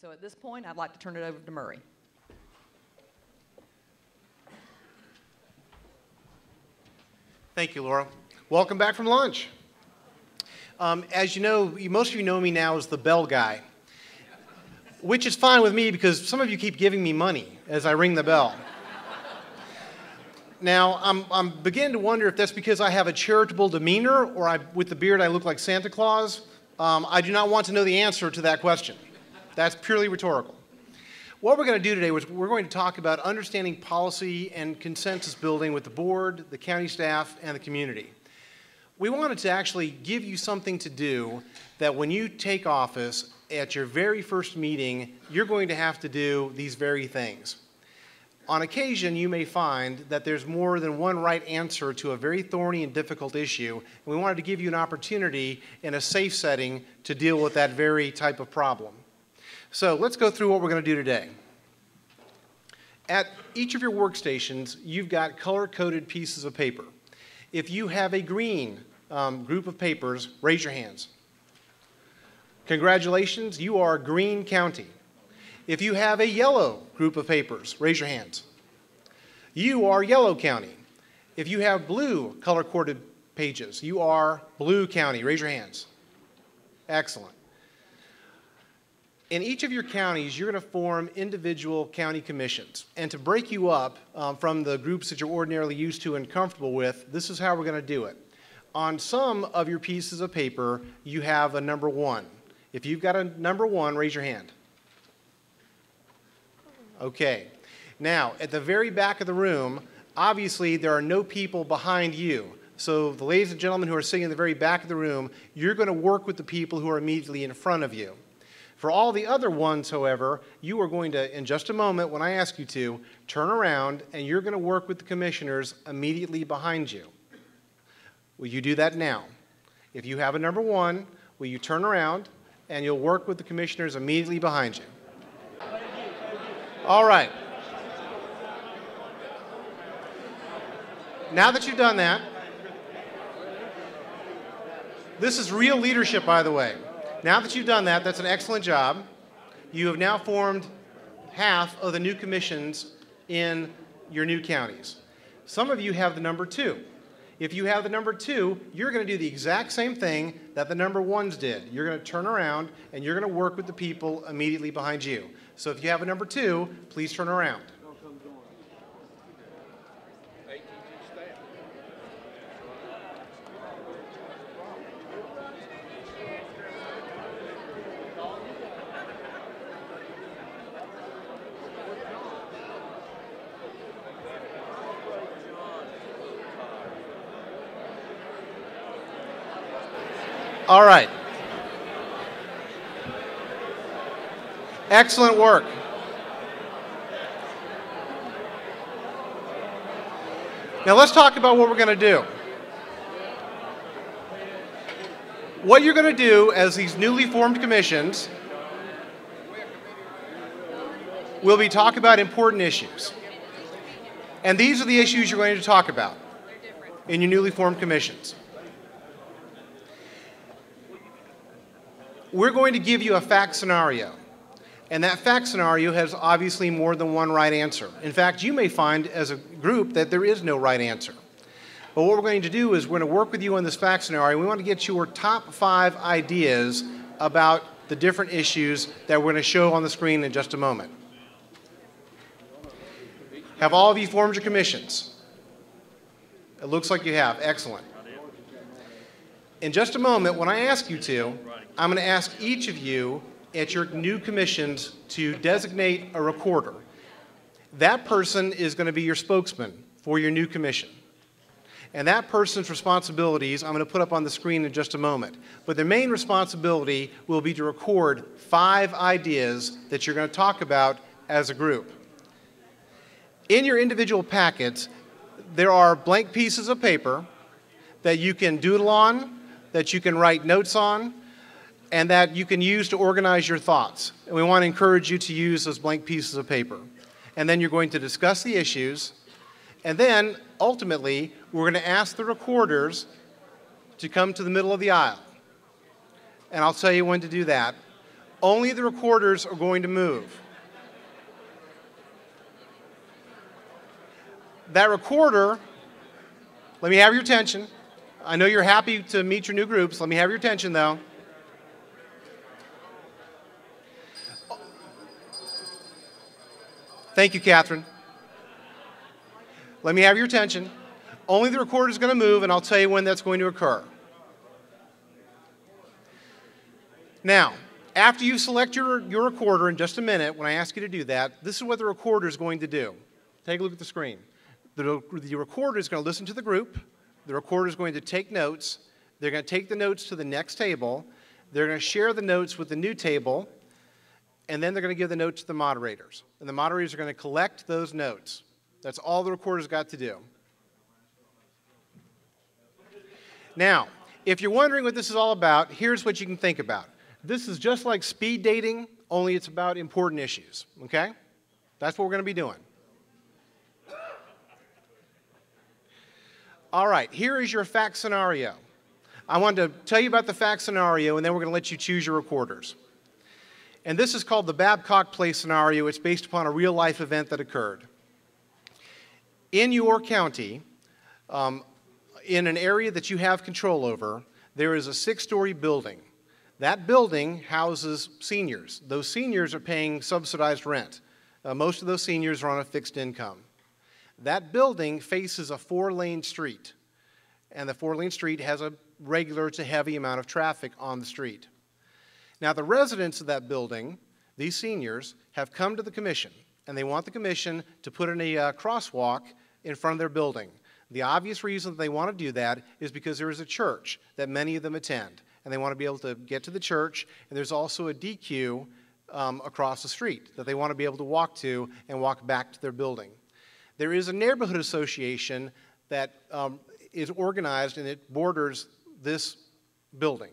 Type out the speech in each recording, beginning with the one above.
So at this point, I'd like to turn it over to Murray. Thank you, Laura. Welcome back from lunch. As you know, most of you know me now as the bell guy, which is fine with me because some of you keep giving me money as I ring the bell. Now, I'm beginning to wonder if that's because I have a charitable demeanor or with the beard I look like Santa Claus. I do not want to know the answer to that question. That's purely rhetorical. What we're going to do today is we're going to talk about understanding policy and consensus building with the board, the county staff, and the community. We wanted to actually give you something to do that when you take office at your very first meeting, you're going to have to do these very things. On occasion, you may find that there's more than one right answer to a very thorny and difficult issue, and we wanted to give you an opportunity in a safe setting to deal with that very type of problem. So let's go through what we're going to do today. At each of your workstations, you've got color-coded pieces of paper. If you have a green group of papers, raise your hands. Congratulations, you are Green County. If you have a yellow group of papers, raise your hands. You are Yellow County. If you have blue color-coded pages, you are Blue County. Raise your hands. Excellent. In each of your counties, you're going to form individual county commissions. And to break you up from the groups that you're ordinarily used to and comfortable with, this is how we're going to do it. On some of your pieces of paper, you have a number 1. If you've got a number 1, raise your hand. Okay. Now, at the very back of the room, obviously there are no people behind you. So the ladies and gentlemen who are sitting in the very back of the room, you're going to work with the people who are immediately in front of you. For all the other ones, however, you are going to, in just a moment, when I ask you to, turn around and you're going to work with the commissioners immediately behind you. Will you do that now? If you have a number 1, will you turn around and you'll work with the commissioners immediately behind you? All right. Now that you've done that, this is real leadership, by the way. Now that you've done that, that's an excellent job. You have now formed half of the new commissions in your new counties. Some of you have the number 2. If you have the number 2, you're going to do the exact same thing that the number 1s did. You're going to turn around and you're going to work with the people immediately behind you. So if you have a number 2, please turn around. All right. Excellent work. Now let's talk about what we're going to do. What you're going to do as these newly formed commissions will be talk about important issues. And these are the issues you're going to talk about in your newly formed commissions. We're going to give you a fact scenario. And that fact scenario has obviously more than one right answer. In fact, you may find as a group that there is no right answer. But what we're going to do is we're going to work with you on this fact scenario. We want to get your top 5 ideas about the different issues that we're going to show on the screen in just a moment. Have all of you formed your commissions? It looks like you have. Excellent. In just a moment, when I ask you to, I'm going to ask each of you at your new commissions to designate a recorder. That person is going to be your spokesman for your new commission. And that person's responsibilities I'm going to put up on the screen in just a moment. But their main responsibility will be to record 5 ideas that you're going to talk about as a group. In your individual packets, there are blank pieces of paper that you can doodle on, that you can write notes on, and that you can use to organize your thoughts. And we want to encourage you to use those blank pieces of paper. And then you're going to discuss the issues, and then ultimately we're going to ask the recorders to come to the middle of the aisle. And I'll tell you when to do that. Only the recorders are going to move. That recorder, let me have your attention. I know you're happy to meet your new groups. Let me have your attention, though. Thank you, Catherine. Let me have your attention. Only the recorder is going to move, and I'll tell you when that's going to occur. Now, after you select your recorder in just a minute, when I ask you to do that, this is what the recorder is going to do. Take a look at the screen. The recorder is going to listen to the group. The recorder is going to take notes. They're going to take the notes to the next table. They're going to share the notes with the new table. And then they're going to give the notes to the moderators. And the moderators are going to collect those notes. That's all the recorder's got to do. Now, if you're wondering what this is all about, here's what you can think about. This is just like speed dating, only it's about important issues, okay? That's what we're going to be doing. All right, here is your fact scenario. I wanted to tell you about the fact scenario, and then we're going to let you choose your recorders. And this is called the Babcock Place scenario. It's based upon a real-life event that occurred. In your county, in an area that you have control over, there is a 6-story building. That building houses seniors. Those seniors are paying subsidized rent. Most of those seniors are on a fixed income. That building faces a 4-lane street, and the 4-lane street has a regular to heavy amount of traffic on the street. Now, the residents of that building, these seniors, have come to the commission, and they want the commission to put in a crosswalk in front of their building. The obvious reason that they want to do that is because there is a church that many of them attend, and they want to be able to get to the church, and there's also a DQ across the street that they want to be able to walk to and walk back to their building. There is a neighborhood association that is organized, and it borders this building.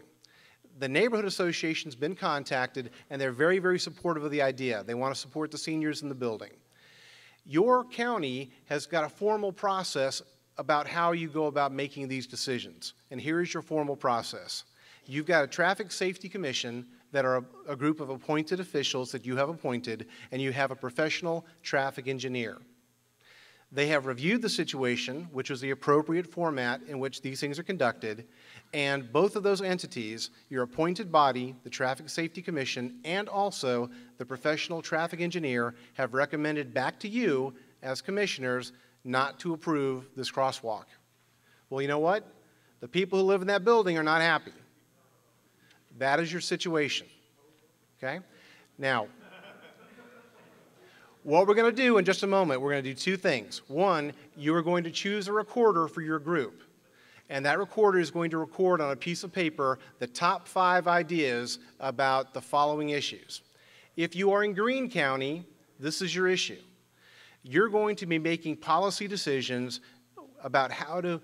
The neighborhood association's been contacted, and they're very, very supportive of the idea. They want to support the seniors in the building. Your county has got a formal process about how you go about making these decisions, and here is your formal process. You've got a traffic safety commission that are a group of appointed officials that you have appointed, and you have a professional traffic engineer. They have reviewed the situation, which is the appropriate format in which these things are conducted, and both of those entities, your appointed body, the Traffic Safety Commission, and also the professional traffic engineer, have recommended back to you as commissioners not to approve this crosswalk. Well, you know what? The people who live in that building are not happy. That is your situation, okay? Now, what we're going to do in just a moment, we're going to do two things. One, you are going to choose a recorder for your group. And that recorder is going to record on a piece of paper the top 5 ideas about the following issues. If you are in Greene County, this is your issue. You're going to be making policy decisions about how to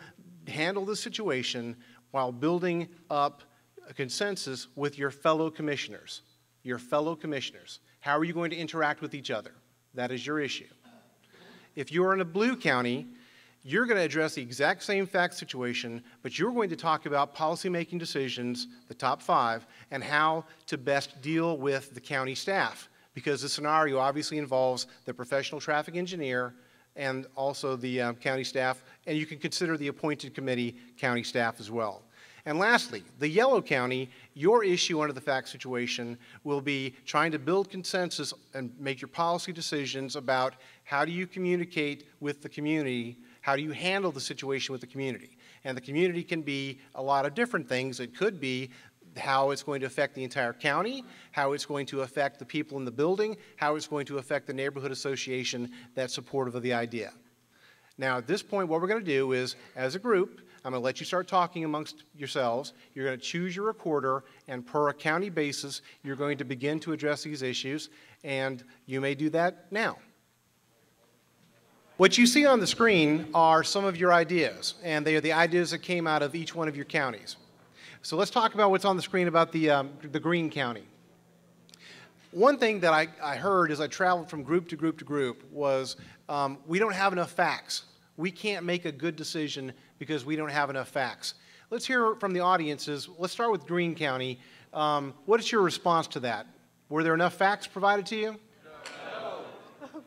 handle the situation while building up a consensus with your fellow commissioners. Your fellow commissioners. How are you going to interact with each other? That is your issue. If you're in a blue county, you're going to address the exact same fact situation, but you're going to talk about policymaking decisions, the top 5, and how to best deal with the county staff, because the scenario obviously involves the professional traffic engineer and also the county staff, and you can consider the appointed committee county staff as well. And lastly, the yellow county, your issue under the fact situation will be trying to build consensus and make your policy decisions about how do you communicate with the community, how do you handle the situation with the community. And the community can be a lot of different things. It could be how it's going to affect the entire county, how it's going to affect the people in the building, how it's going to affect the neighborhood association that's supportive of the idea. Now, at this point, what we're going to do is, as a group, I'm going to let you start talking amongst yourselves. You're going to choose your recorder, and per a county basis, you're going to begin to address these issues, and you may do that now. What you see on the screen are some of your ideas, and they are the ideas that came out of each one of your counties. So let's talk about what's on the screen about the Greene County. One thing that I heard as I traveled from group to group to group was we don't have enough facts. We can't make a good decision because we don't have enough facts. Let's hear from the audiences. Let's start with Greene County. What is your response to that? Were there enough facts provided to you? No.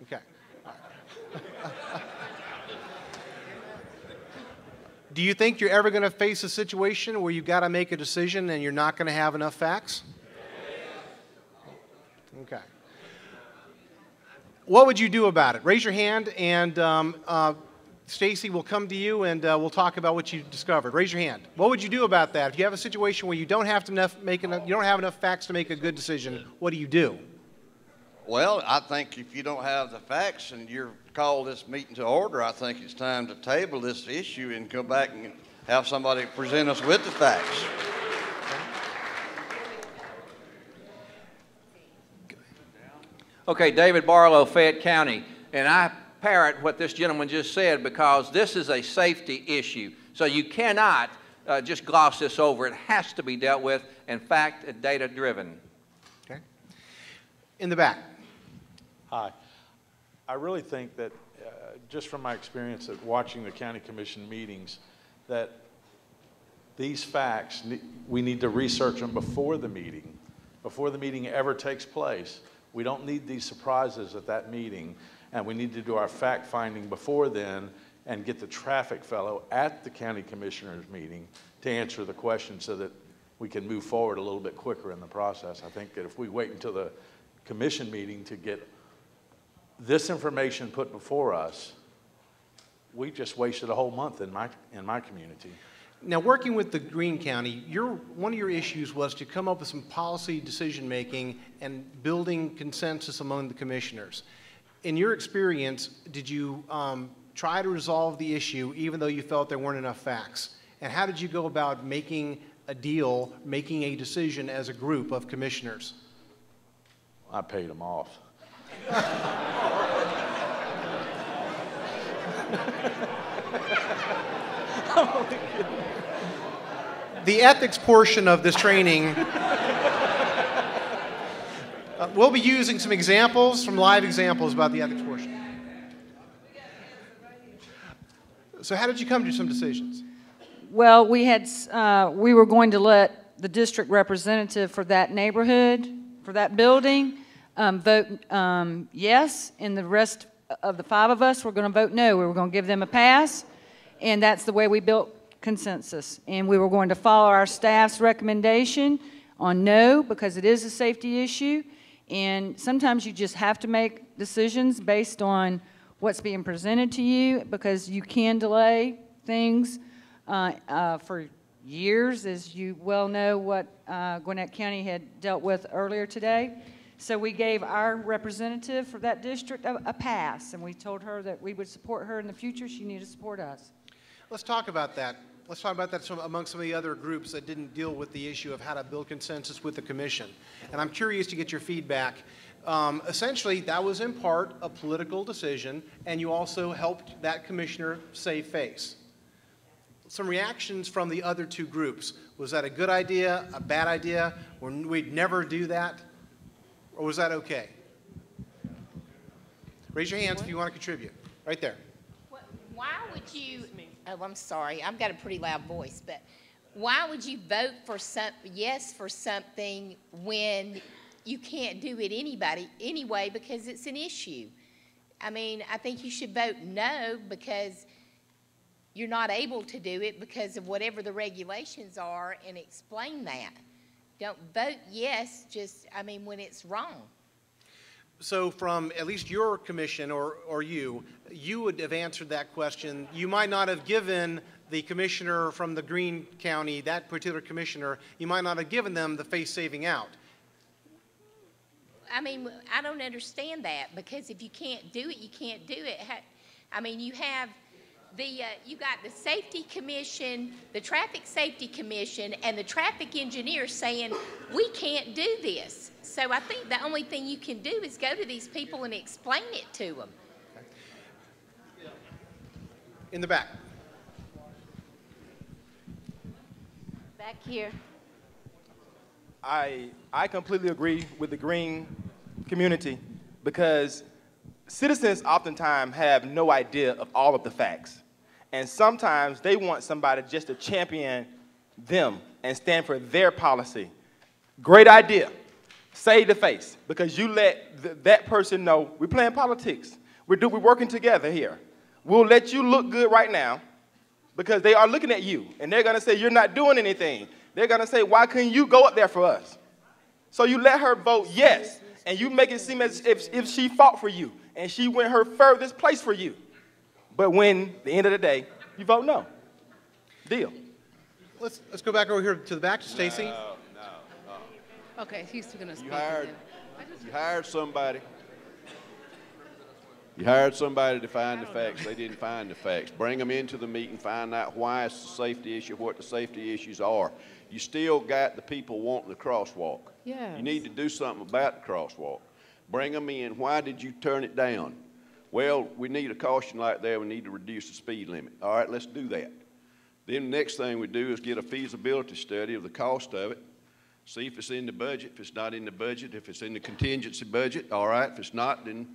Okay. Do you think you're ever going to face a situation where you've got to make a decision and you're not going to have enough facts? Okay. What would you do about it? Raise your hand, and Stacy will come to you, and we'll talk about what you discovered. Raise your hand. What would you do about that? If you have a situation where you don't have enough facts to make a good decision, what do you do? Well, I think if you don't have the facts and you're called this meeting to order, I think it's time to table this issue and come back and have somebody present us with the facts. Okay, David Barlow, Fayette County, and I parrot what this gentleman just said because this is a safety issue. So you cannot just gloss this over. It has to be dealt with, in fact, data-driven. Okay. In the back. Hi. I really think that, just from my experience at watching the county commission meetings, that these facts, we need to research them before the meeting ever takes place. We don't need these surprises at that meeting, and we need to do our fact finding before then and get the traffic fellow at the county commissioners meeting to answer the question so that we can move forward a little bit quicker in the process. I think that if we wait until the commission meeting to get this information put before us, we just wasted a whole month in my community. Now, working with the Greene County, one of your issues was to come up with some policy decision-making and building consensus among the commissioners. In your experience, did you try to resolve the issue even though you felt there weren't enough facts? And how did you go about making a deal, making a decision as a group of commissioners? I paid them off. The ethics portion of this training, we'll be using some examples, some live examples about the ethics portion. So how did you come to some decisions? Well, we were going to let the district representative for that neighborhood, for that building, vote yes, and the rest of the 5 of us were going to vote no. We were going to give them a pass, and that's the way we built consensus. And we were going to follow our staff's recommendation on no, because it is a safety issue, and sometimes you just have to make decisions based on what's being presented to you, because you can delay things for years, as you well know what Gwinnett County had dealt with earlier today. So we gave our representative for that district a pass, and we told her that we would support her in the future. She needed to support us. Let's talk about that. Let's talk about that among some of the other groups that didn't deal with the issue of how to build consensus with the commission. And I'm curious to get your feedback. Essentially, that was in part a political decision, and you also helped that commissioner save face. Some reactions from the other 2 groups. Was that a good idea, a bad idea, or we'd never do that? Or was that okay? Raise your hands if you want to contribute. Right there. Why would you, oh, I'm sorry, I've got a pretty loud voice, but why would you vote for yes for something when you can't do it anyway because it's an issue? I mean, I think you should vote no because you're not able to do it because of whatever the regulations are, and explain that. Don't vote yes when it's wrong. So from at least your commission or you would have answered that question. You might not have given the commissioner from the Greene County, that particular commissioner, you might not have given them the face saving out. I mean, I don't understand that, because if you can't do it, you can't do it. I mean, you have you got the Safety Commission, the Traffic Safety Commission, and the traffic engineer saying, we can't do this. So I think the only thing you can do is go to these people and explain it to them. Okay. In the back. Back here. I completely agree with the Greene community, because citizens oftentimes have no idea of all of the facts. And sometimes they want somebody just to champion them and stand for their policy. Great idea. Save the face, because you let that person know we're playing politics. We're working together here. We'll let you look good right now because they are looking at you, and they're going to say you're not doing anything. They're going to say, why couldn't you go up there for us? So you let her vote yes, and you make it seem as if she fought for you, and she went her furthest place for you. But when, at the end of the day, you vote no. Deal. Let's go back over here to the back to Stacy. Okay, he's going to speak. You hired somebody. You hired somebody to find the facts. They didn't find the facts. Bring them into the meeting, find out why it's a safety issue, what the safety issues are. You still got the people wanting the crosswalk. Yes. You need to do something about the crosswalk. Bring them in. Why did you turn it down? Well, we need a caution light there. We need to reduce the speed limit. All right, let's do that. Then the next thing we do is get a feasibility study of the cost of it. See if it's in the budget. If it's not in the budget, if it's in the contingency budget, all right. If it's not, then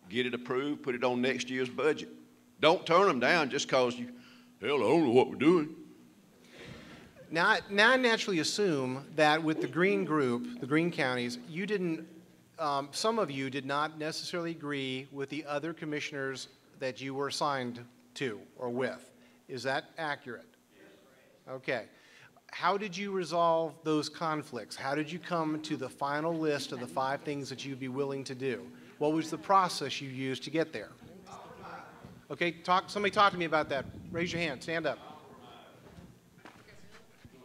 get it approved, put it on next year's budget. Don't turn them down just because you, hell, I don't know what we're doing. Now I naturally assume that with the green group, the green counties, you didn't, some of you did not necessarily agree with the other commissioners that you were assigned to or with. Is that accurate? Okay. How did you resolve those conflicts? How did you come to the final list of the 5 things that you'd be willing to do? What was the process you used to get there? Okay, somebody talk to me about that. Raise your hand, stand up.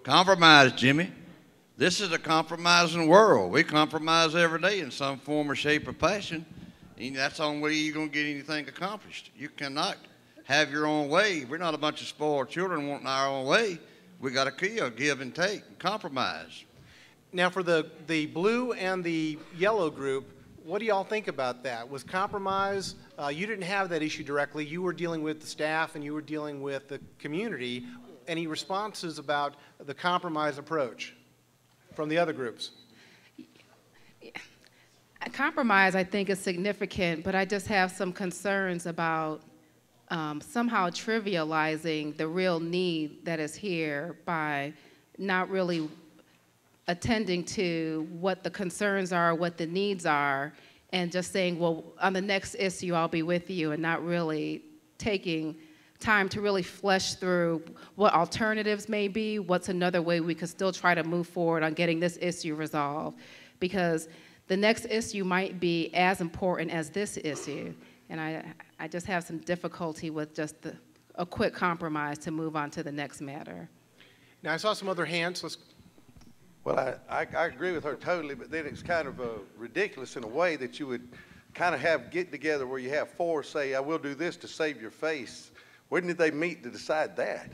Compromise, Jimmy. This is a compromising world. We compromise every day in some form or shape or fashion. And that's the only way you're going to get anything accomplished. You cannot have your own way. We're not a bunch of spoiled children wanting our own way. We got to give and take, and compromise. Now for the blue and the yellow group, what do y'all think about that? Was compromise, you didn't have that issue directly. You were dealing with the staff and you were dealing with the community. Any responses about the compromise approach from the other groups? A compromise, I think, is significant, but I just have some concerns about somehow trivializing the real need that is here by not really attending to what the concerns are, what the needs are, and just saying, well, on the next issue, I'll be with you, and not really taking time to really flesh through what alternatives may be, what's another way we could still try to move forward on getting this issue resolved. Because the next issue might be as important as this issue. And I just have some difficulty with just a quick compromise to move on to the next matter. Now, I saw some other hands. Well, I agree with her totally, but then it's kind of ridiculous in a way that you would kind of get together where you have 4 say, I will do this to save your face. When did they meet to decide that?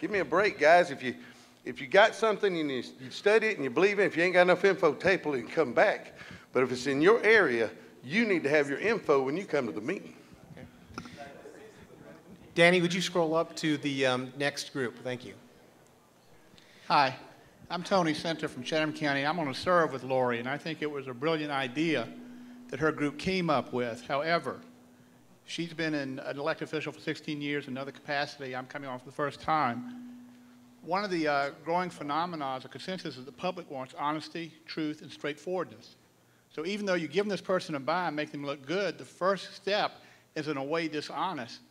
Give me a break, guys. If you got something and you study it and you believe in it, if you ain't got enough info, table it and come back. But if it's in your area, you need to have your info when you come to the meeting. Okay. Danny, would you scroll up to the next group? Thank you. Hi, I'm Tony Center from Chatham County. I'm going to serve with Lori, and I think it was a brilliant idea that her group came up with. However, she's been an elected official for 16 years in another capacity. I'm coming on for the first time. One of the growing phenomena is a consensus that the public wants honesty, truth, and straightforwardness. So even though you're giving this person a buy and make them look good, the first step is in a way dishonest,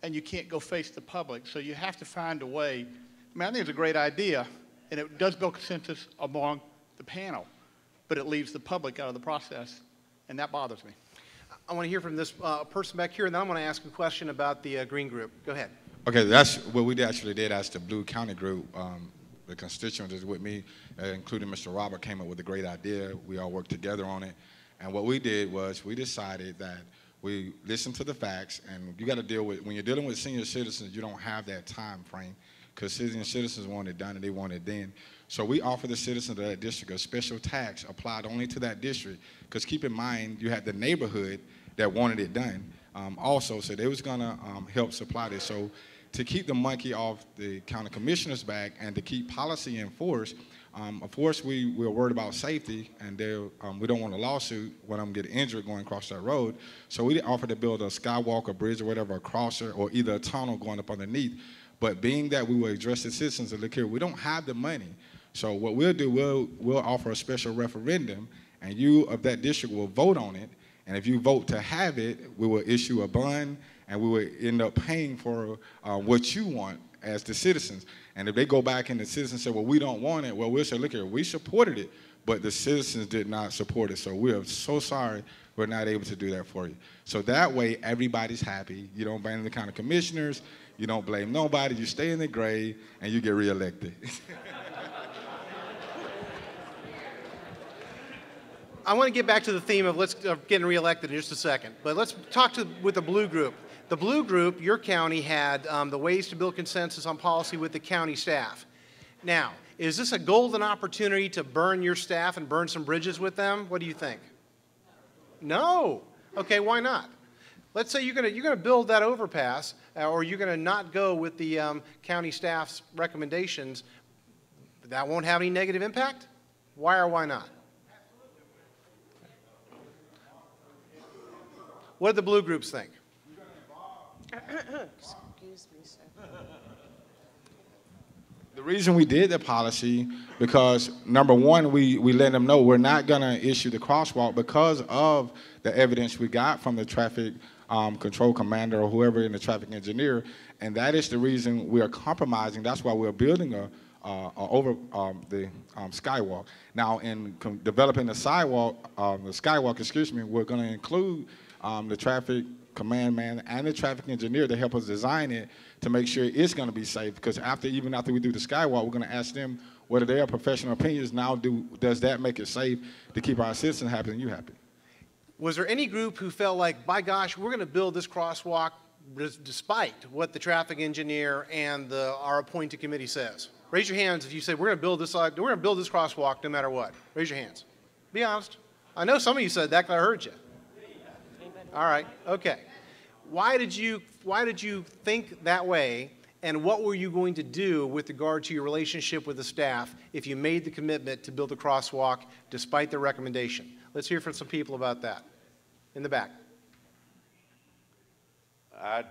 and you can't go face the public. So you have to find a way. I mean, I think it's a great idea, and it does build consensus among the panel, but it leaves the public out of the process, and that bothers me. I want to hear from this person back here, and then I'm going to ask a question about the green group. Go ahead. Okay, that's what we actually did as the Blue County group. The constituents is with me, including Mr. Robert, came up with a great idea. We all worked together on it. And what we did was we decided that we listened to the facts, and you got to deal with, when you're dealing with senior citizens, you don't have that time frame, because senior citizens want it done and they want it then. So we offered the citizens of that district a special tax applied only to that district, because keep in mind, you had the neighborhood that wanted it done also, so they was gonna help supply this. So to keep the monkey off the county commissioner's back and to keep policy enforced, of course we're worried about safety, and we don't want a lawsuit when I'm getting injured going across that road. So we offered to build a skywalk, a bridge, or whatever, a crosser, or either a tunnel going up underneath. But being that we will address the citizens and look here, we don't have the money. So what we'll do, we'll offer a special referendum, and you of that district will vote on it. And if you vote to have it, we will issue a bond, and we will end up paying for what you want as the citizens. And if they go back and the citizens say, well, we don't want it, well, we'll say, look here, we supported it, but the citizens did not support it. So we are so sorry we're not able to do that for you. So that way, everybody's happy. You don't blame the county commissioners. You don't blame nobody. You stay in the grave, and you get reelected. I want to get back to the theme of getting reelected in just a second, but let's talk with the blue group. The blue group, your county had the ways to build consensus on policy with the county staff. Now, is this a golden opportunity to burn your staff and burn some bridges with them? What do you think? No. Okay, why not? Let's say you're going to build that overpass, or you're going to not go with the county staff's recommendations. That won't have any negative impact? Why or why not? What do the blue groups think? Excuse me, sir. The reason we did the policy, because number one, we let them know we're not going to issue the crosswalk because of the evidence we got from the traffic control commander or whoever in the traffic engineer, and that is the reason we are compromising. That's why we're building the skywalk. Now, in developing the skywalk, excuse me, we're going to include the traffic command man and the traffic engineer to help us design it to make sure it's going to be safe. Because even after we do the skywalk, we're going to ask them what are their professional opinions. Now, does that make it safe to keep our citizens happy and you happy? Was there any group who felt like, by gosh, we're going to build this crosswalk despite what the traffic engineer and our appointed committee says? Raise your hands if you say we're going to build this crosswalk no matter what. Raise your hands. Be honest. I know some of you said that because I heard you. All right. Okay. Why did you think that way, and what were you going to do with regard to your relationship with the staff if you made the commitment to build a crosswalk despite their recommendation? Let's hear from some people about that. In the back. I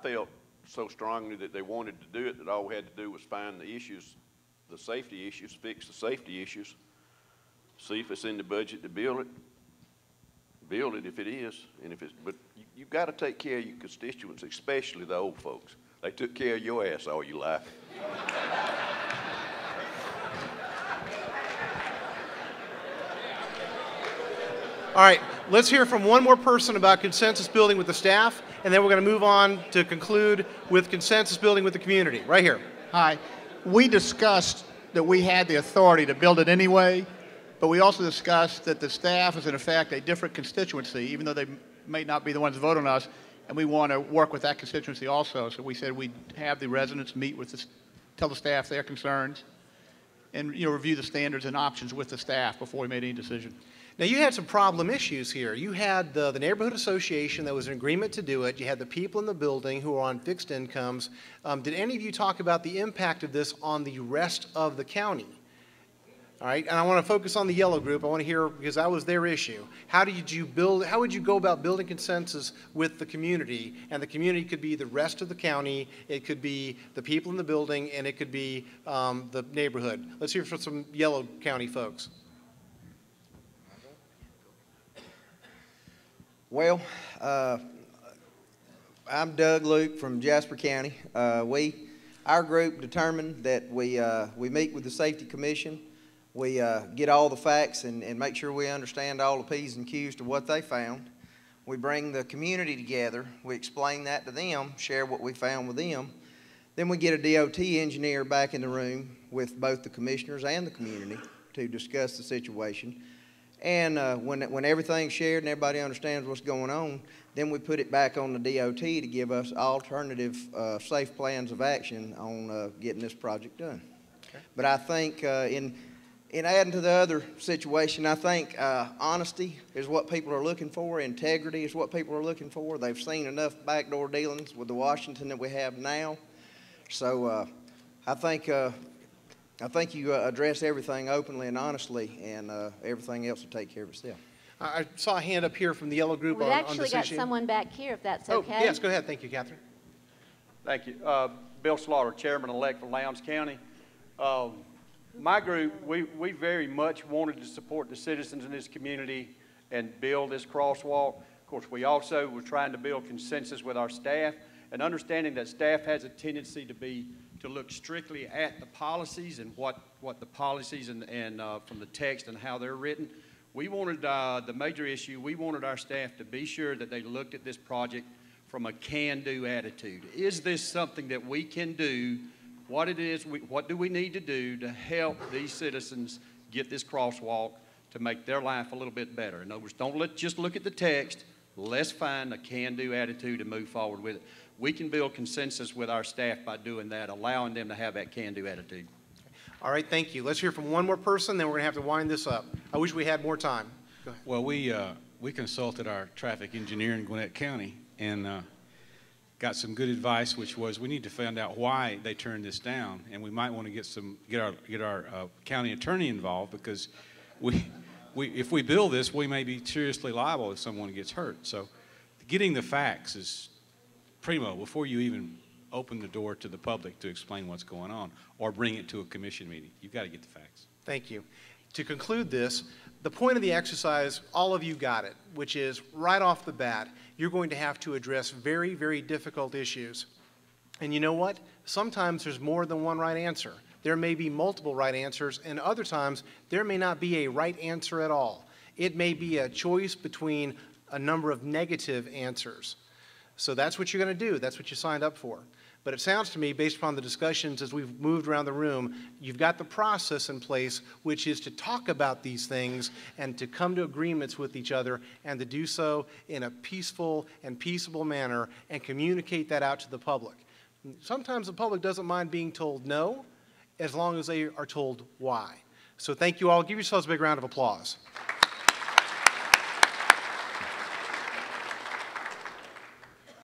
felt so strongly that they wanted to do it that all we had to do was find the issues, the safety issues, fix the safety issues, see if it's in the budget to build it if it is, and if it's, but you've got to take care of your constituents, especially the old folks. They took care of your ass all your life. All right, let's hear from one more person about consensus building with the staff, and then we're going to move on to conclude with consensus building with the community. Right here. Hi. We discussed that we had the authority to build it anyway, but we also discussed that the staff is in effect a different constituency, even though they may not be the ones that vote on us, and we want to work with that constituency also. So we said we'd have the residents meet with tell the staff their concerns, and review the standards and options with the staff before we made any decision. Now, you had some problem issues here. You had the neighborhood association that was in agreement to do it. You had the people in the building who are on fixed incomes. Did any of you talk about the impact of this on the rest of the county? All right, and I want to focus on the yellow group. I want to hear, because that was their issue. How would you go about building consensus with the community? And the community could be the rest of the county, it could be the people in the building, and it could be the neighborhood. Let's hear from some yellow county folks. Well, I'm Doug Luke from Jasper County. Our group determined that we meet with the Safety Commission. We get all the facts and make sure we understand all the P's and Q's to what they found. We bring the community together. We explain that to them, share what we found with them. Then we get a DOT engineer back in the room with both the commissioners and the community to discuss the situation. And when everything's shared and everybody understands what's going on, then we put it back on the DOT to give us alternative safe plans of action on getting this project done. Okay. But I think in adding to the other situation, I think honesty is what people are looking for. Integrity is what people are looking for. They've seen enough backdoor dealings with the Washington that we have now. So I think you address everything openly and honestly, and everything else will take care of itself. I saw a hand up here from the yellow group We've on actually this got issue. someone back here, if that's okay. Oh, yes, go ahead. Thank you, Catherine. Thank you. Bill Slaughter, Chairman-elect for Lowndes County. My group, we very much wanted to support the citizens in this community and build this crosswalk. Of course, we also were trying to build consensus with our staff and understanding that staff has a tendency to look strictly at the policies and what the policies and from the text and how they're written. We wanted the major issue, we wanted our staff to be sure that they looked at this project from a can-do attitude. Is this something that we can do? What do we need to do to help these citizens get this crosswalk to make their life a little bit better? In other words, don't just look at the text. Let's find a can-do attitude and move forward with it. We can build consensus with our staff by doing that, allowing them to have that can-do attitude. All right, thank you. Let's hear from one more person, then we're going to have to wind this up. I wish we had more time. Go ahead. Well, we consulted our traffic engineer in Gwinnett County and got some good advice, which was we need to find out why they turned this down, and we might want to get our county attorney involved, because if we build this, we may be seriously liable if someone gets hurt. So getting the facts is primo before you even open the door to the public to explain what's going on or bring it to a commission meeting. You've got to get the facts. Thank you. To conclude this, the point of the exercise, all of you got it, which is right off the bat, you're going to have to address very, very difficult issues. And you know what? Sometimes there's more than one right answer. There may be multiple right answers, and other times there may not be a right answer at all. It may be a choice between a number of negative answers. So that's what you're going to do. That's what you signed up for. But it sounds to me, based upon the discussions as we've moved around the room, you've got the process in place, which is to talk about these things and to come to agreements with each other and to do so in a peaceful and peaceable manner and communicate that out to the public. Sometimes the public doesn't mind being told no, as long as they are told why. So thank you all. Give yourselves a big round of applause.